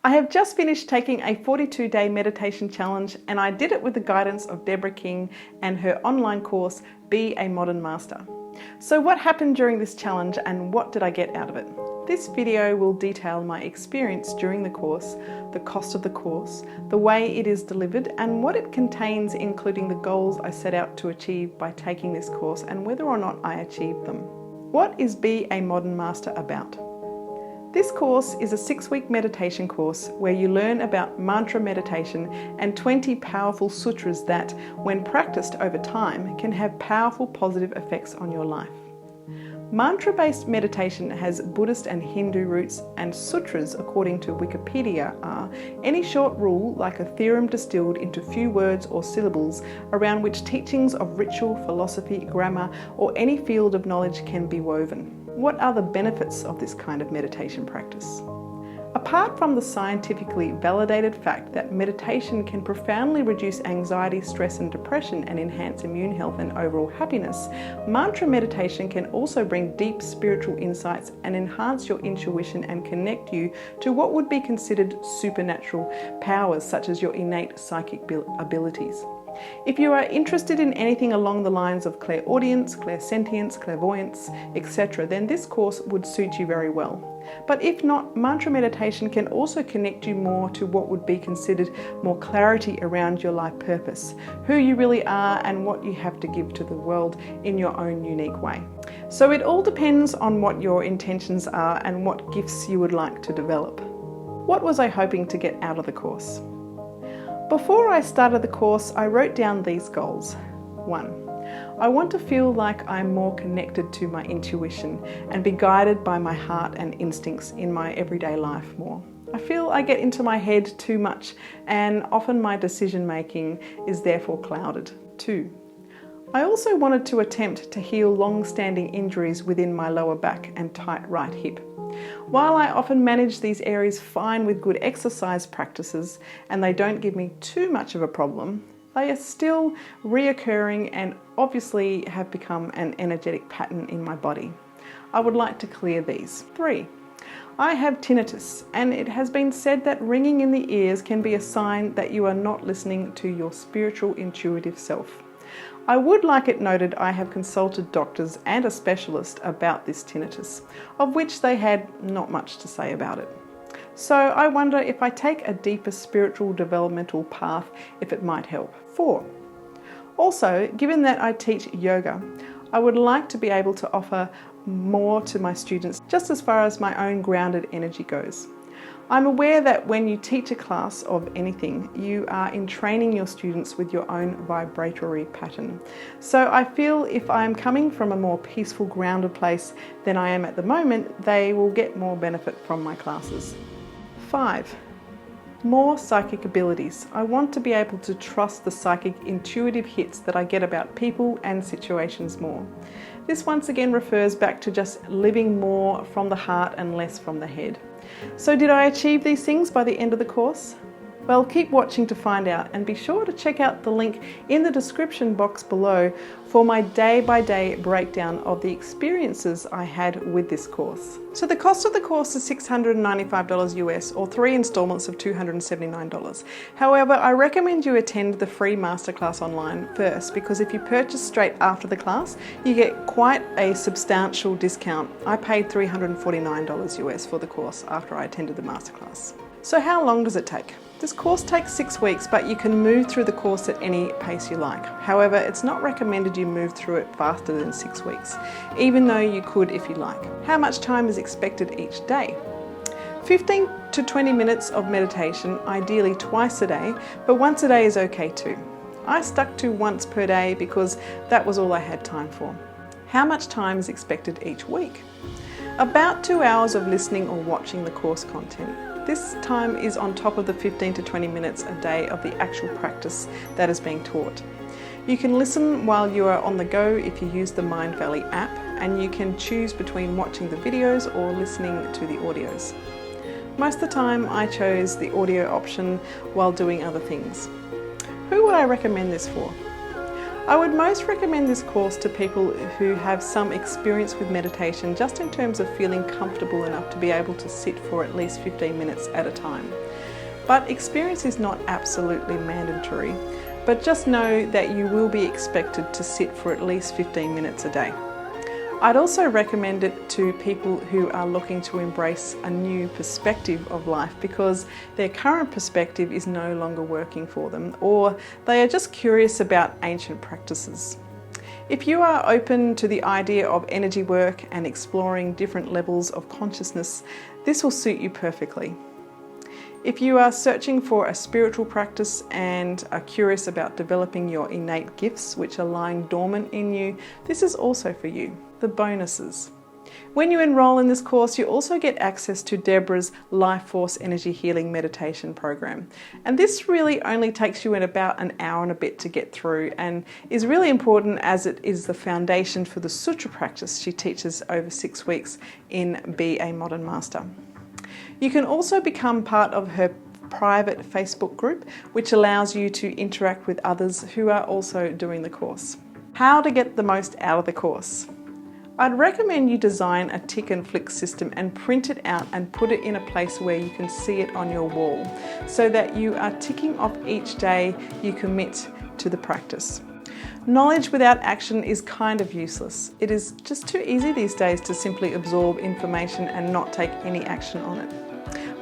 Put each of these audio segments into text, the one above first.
I have just finished taking a 42-day meditation challenge, and I did it with the guidance of Deborah King and her online course, Be a Modern Master. So what happened during this challenge and what did I get out of it? This video will detail my experience during the course, the cost of the course, the way it is delivered and what it contains, including the goals I set out to achieve by taking this course and whether or not I achieved them. What is Be a Modern Master about? This course is a 6-week meditation course where you learn about mantra meditation and 20 powerful sutras that, when practiced over time, can have powerful positive effects on your life. Mantra-based meditation has Buddhist and Hindu roots, and sutras, according to Wikipedia, are any short rule like a theorem distilled into few words or syllables around which teachings of ritual, philosophy, grammar, or any field of knowledge can be woven. What are the benefits of this kind of meditation practice? Apart from the scientifically validated fact that meditation can profoundly reduce anxiety, stress and depression and enhance immune health and overall happiness, mantra meditation can also bring deep spiritual insights and enhance your intuition and connect you to what would be considered supernatural powers such as your innate psychic abilities. If you are interested in anything along the lines of clairaudience, clairsentience, clairvoyance, etc., then this course would suit you very well. But if not, mantra meditation can also connect you more to what would be considered more clarity around your life purpose, who you really are and what you have to give to the world in your own unique way. So it all depends on what your intentions are and what gifts you would like to develop. What was I hoping to get out of the course? Before I started the course, I wrote down these goals. 1. I want to feel like I'm more connected to my intuition and be guided by my heart and instincts in my everyday life more. I feel I get into my head too much and often my decision making is therefore clouded. 2. I also wanted to attempt to heal long-standing injuries within my lower back and tight right hip. While I often manage these areas fine with good exercise practices and they don't give me too much of a problem, they are still reoccurring and obviously have become an energetic pattern in my body. I would like to clear these. 3. I have tinnitus, and it has been said that ringing in the ears can be a sign that you are not listening to your spiritual intuitive self. I would like it noted I have consulted doctors and a specialist about this tinnitus, of which they had not much to say about it. So I wonder if I take a deeper spiritual developmental path, if it might help. 4. Also, given that I teach yoga, I would like to be able to offer more to my students just as far as my own grounded energy goes. I'm aware that when you teach a class of anything, you are entraining your students with your own vibratory pattern. So I feel if I'm coming from a more peaceful, grounded place than I am at the moment, they will get more benefit from my classes. 5. More psychic abilities. I want to be able to trust the psychic intuitive hits that I get about people and situations more. This once again refers back to just living more from the heart and less from the head. So did I achieve these things by the end of the course? Well, keep watching to find out and be sure to check out the link in the description box below for my day-by-day breakdown of the experiences I had with this course. So the cost of the course is $695 US or 3 installments of $279. However, I recommend you attend the free masterclass online first because if you purchase straight after the class, you get quite a substantial discount. I paid $349 US for the course after I attended the masterclass. So how long does it take? This course takes 6 weeks, but you can move through the course at any pace you like. However, it's not recommended you move through it faster than 6 weeks, even though you could if you like. How much time is expected each day? 15 to 20 minutes of meditation, ideally twice a day, but once a day is okay too. I stuck to once per day because that was all I had time for. How much time is expected each week? About 2 hours of listening or watching the course content. This time is on top of the 15 to 20 minutes a day of the actual practice that is being taught. You can listen while you are on the go if you use the Mindvalley app, and you can choose between watching the videos or listening to the audios. Most of the time I chose the audio option while doing other things. Who would I recommend this for? I would most recommend this course to people who have some experience with meditation, just in terms of feeling comfortable enough to be able to sit for at least 15 minutes at a time. but experience is not absolutely mandatory. But just know that you will be expected to sit for at least 15 minutes a day. I'd also recommend it to people who are looking to embrace a new perspective of life because their current perspective is no longer working for them, or they are just curious about ancient practices. If you are open to the idea of energy work and exploring different levels of consciousness, this will suit you perfectly. If you are searching for a spiritual practice and are curious about developing your innate gifts which are lying dormant in you, this is also for you. The bonuses. When you enroll in this course, you also get access to Deborah's Life Force Energy Healing Meditation program. And this really only takes you in about an hour and a bit to get through and is really important as it is the foundation for the Sutra practice she teaches over 6 weeks in Be a Modern Master. You can also become part of her private Facebook group, which allows you to interact with others who are also doing the course. How to get the most out of the course. I'd recommend you design a tick and flick system and print it out and put it in a place where you can see it on your wall so that you are ticking off each day you commit to the practice. Knowledge without action is kind of useless. It is just too easy these days to simply absorb information and not take any action on it.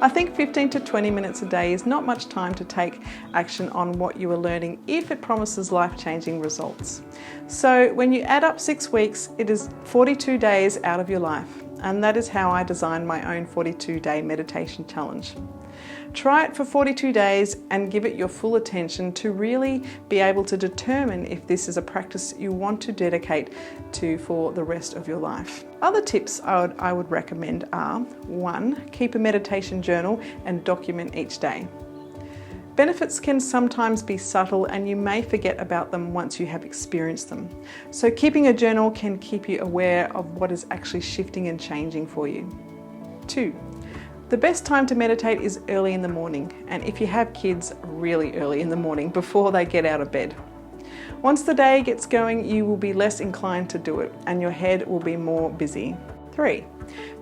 I think 15 to 20 minutes a day is not much time to take action on what you are learning if it promises life-changing results. So when you add up 6 weeks, it is 42 days out of your life, and that is how I designed my own 42-day meditation challenge. Try it for 42 days and give it your full attention to really be able to determine if this is a practice you want to dedicate to for the rest of your life. Other tips I would recommend are: 1. Keep a meditation journal and document each day. Benefits can sometimes be subtle and you may forget about them once you have experienced them. So keeping a journal can keep you aware of what is actually shifting and changing for you. 2. The best time to meditate is early in the morning, and if you have kids, really early in the morning before they get out of bed. Once the day gets going, you will be less inclined to do it and your head will be more busy. 3.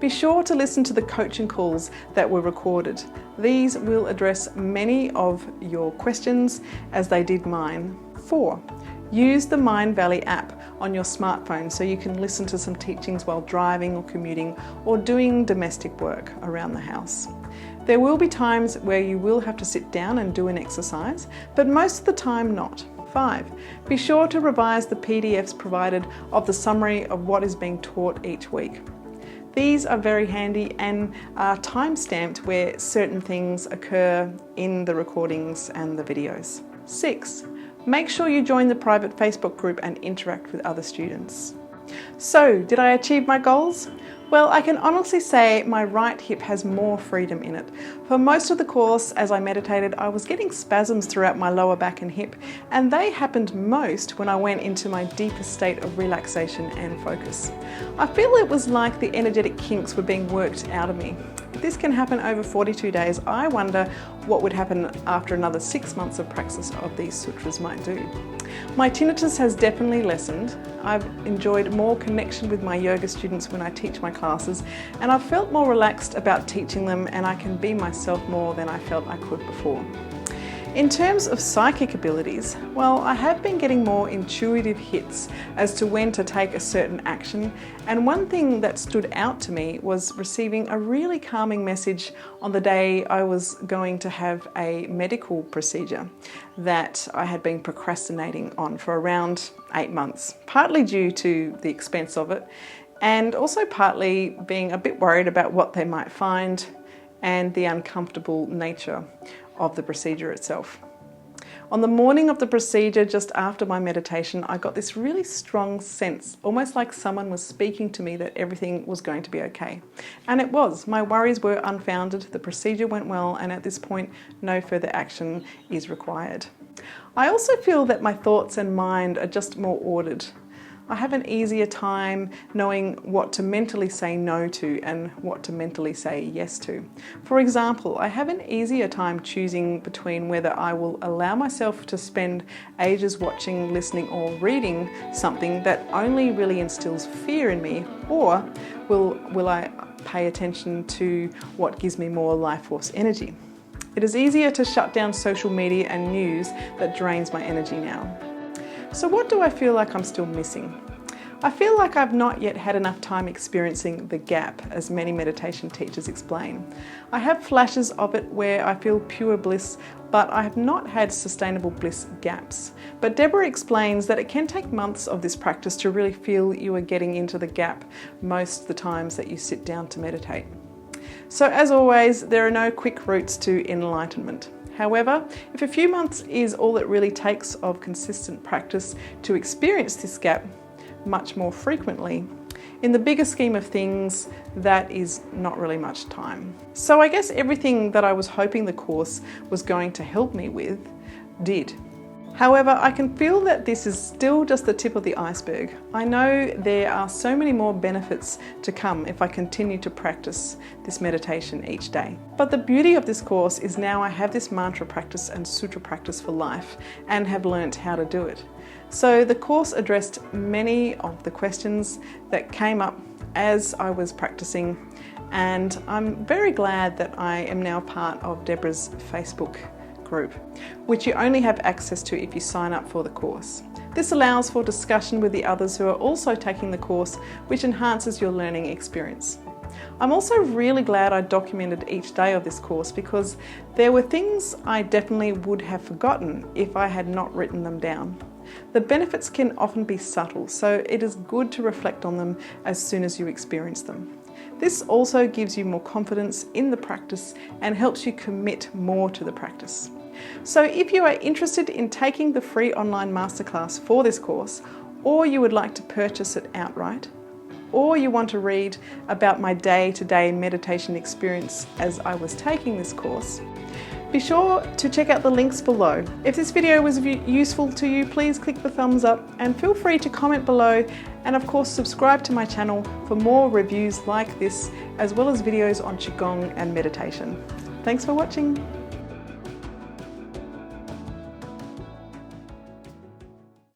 Be sure to listen to the coaching calls that were recorded. These will address many of your questions as they did mine. 4. Use the Mindvalley app on your smartphone so you can listen to some teachings while driving or commuting or doing domestic work around the house. There will be times where you will have to sit down and do an exercise, but most of the time not. 5. Be sure to revise the PDFs provided of the summary of what is being taught each week. These are very handy and are time-stamped where certain things occur in the recordings and the videos. 6. Make sure you join the private Facebook group and interact with other students. So, did I achieve my goals? Well, I can honestly say my right hip has more freedom in it. For most of the course, as I meditated, I was getting spasms throughout my lower back and hip, and they happened most when I went into my deepest state of relaxation and focus. I feel it was like the energetic kinks were being worked out of me. If this can happen over 42 days, I wonder what would happen after another 6 months of practice of these sutras might do. My tinnitus has definitely lessened. I've enjoyed more connection with my yoga students when I teach my classes, and I've felt more relaxed about teaching them, and I can be myself more than I felt I could before. In terms of psychic abilities, well, I have been getting more intuitive hits as to when to take a certain action, and one thing that stood out to me was receiving a really calming message on the day I was going to have a medical procedure that I had been procrastinating on for around 8 months, partly due to the expense of it, and also partly being a bit worried about what they might find and the uncomfortable nature of the procedure itself. On the morning of the procedure, just after my meditation, I got this really strong sense, almost like someone was speaking to me, that everything was going to be okay. And it was. My worries were unfounded, the procedure went well, and at this point, no further action is required. I also feel that my thoughts and mind are just more ordered. I have an easier time knowing what to mentally say no to and what to mentally say yes to. For example, I have an easier time choosing between whether I will allow myself to spend ages watching, listening or reading something that only really instills fear in me, or will I pay attention to what gives me more life force energy. It is easier to shut down social media and news that drains my energy now. So what do I feel like I'm still missing? I feel like I've not yet had enough time experiencing the gap, as many meditation teachers explain. I have flashes of it where I feel pure bliss, but I have not had sustainable bliss gaps. But Deborah explains that it can take months of this practice to really feel you are getting into the gap most of the times that you sit down to meditate. So as always, there are no quick routes to enlightenment. However, if a few months is all it really takes of consistent practice to experience this gap much more frequently, in the bigger scheme of things, that is not really much time. So I guess everything that I was hoping the course was going to help me with did. However, I can feel that this is still just the tip of the iceberg. I know there are so many more benefits to come if I continue to practice this meditation each day. But the beauty of this course is now I have this mantra practice and sutra practice for life and have learnt how to do it. So the course addressed many of the questions that came up as I was practicing, and I'm very glad that I am now part of Deborah's Facebook group, which you only have access to if you sign up for the course. This allows for discussion with the others who are also taking the course, which enhances your learning experience. I'm also really glad I documented each day of this course, because there were things I definitely would have forgotten if I had not written them down. The benefits can often be subtle, so it is good to reflect on them as soon as you experience them. This also gives you more confidence in the practice and helps you commit more to the practice. So if you are interested in taking the free online masterclass for this course, or you would like to purchase it outright, or you want to read about my day-to-day meditation experience as I was taking this course, be sure to check out the links below. If this video was useful to you, please click the thumbs up and feel free to comment below, and of course subscribe to my channel for more reviews like this, as well as videos on Qigong and meditation. Thanks for watching.